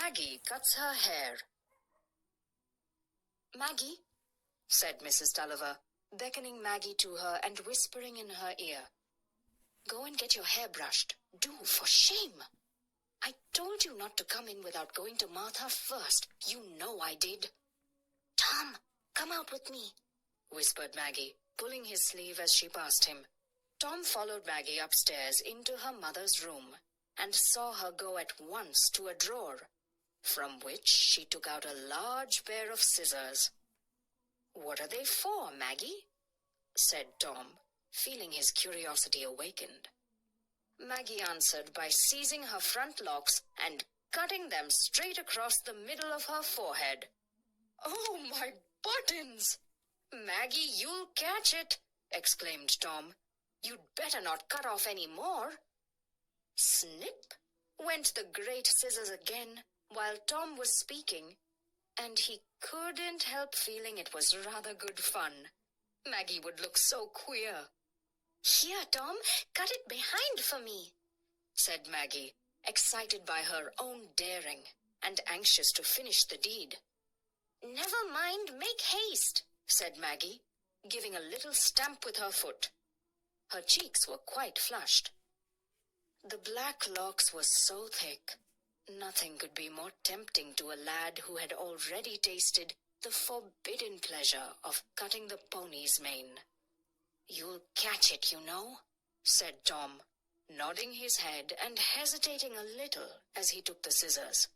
Maggie cuts her hair. "Maggie," said Mrs. Tulliver, beckoning Maggie to her and whispering in her ear, "go and get your hair brushed. Do, for shame. I told you not to come in without going to Martha first. You know I did." "Tom, come out with me," whispered Maggie, pulling his sleeve as she passed him. Tom followed Maggie upstairs into her mother's room and saw her go at once to a drawer, from which she took out a large pair of scissors. "What are they for, Maggie?" said Tom, feeling his curiosity awakened. Maggie answered by seizing her front locks and cutting them straight across the middle of her forehead. "Oh, my buttons!" "Maggie, you'll catch it!" exclaimed Tom. "You'd better not cut off any more." Snip went the great scissors again while Tom was speaking, and he couldn't help feeling it was rather good fun. Maggie would look so queer. "Here, Tom, cut it behind for me," said Maggie, excited by her own daring and anxious to finish the deed. "Never mind, make haste," said Maggie, giving a little stamp with her foot. Her cheeks were quite flushed. The black locks were so thick, nothing could be more tempting to a lad who had already tasted the forbidden pleasure of cutting the pony's mane. "You'll catch it, you know," said Tom, nodding his head and hesitating a little as he took the scissors.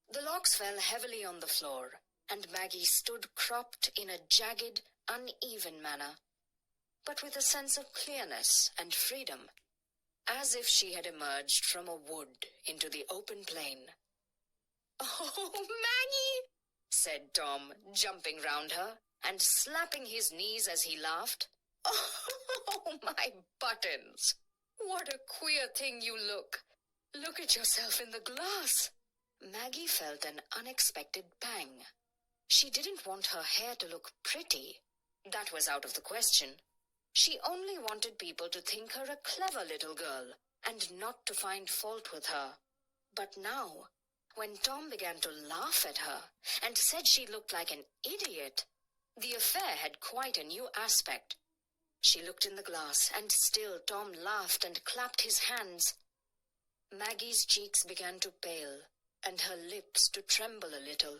The locks fell heavily on the floor, and Maggie stood cropped in a jagged, uneven manner, but with a sense of clearness and freedom, as if she had emerged from a wood into the open plain. "Oh, Maggie!" said Tom, jumping round her and slapping his knees as he laughed. "Oh, my buttons! What a queer thing you look! Look at yourself in the glass." Maggie felt an unexpected pang. She didn't want her hair to look pretty. That was out of the question. She only wanted people to think her a clever little girl and not to find fault with her. But now, when Tom began to laugh at her and said she looked like an idiot, the affair had quite a new aspect. She looked in the glass, and still Tom laughed and clapped his hands. Maggie's cheeks began to pale and her lips to tremble a little.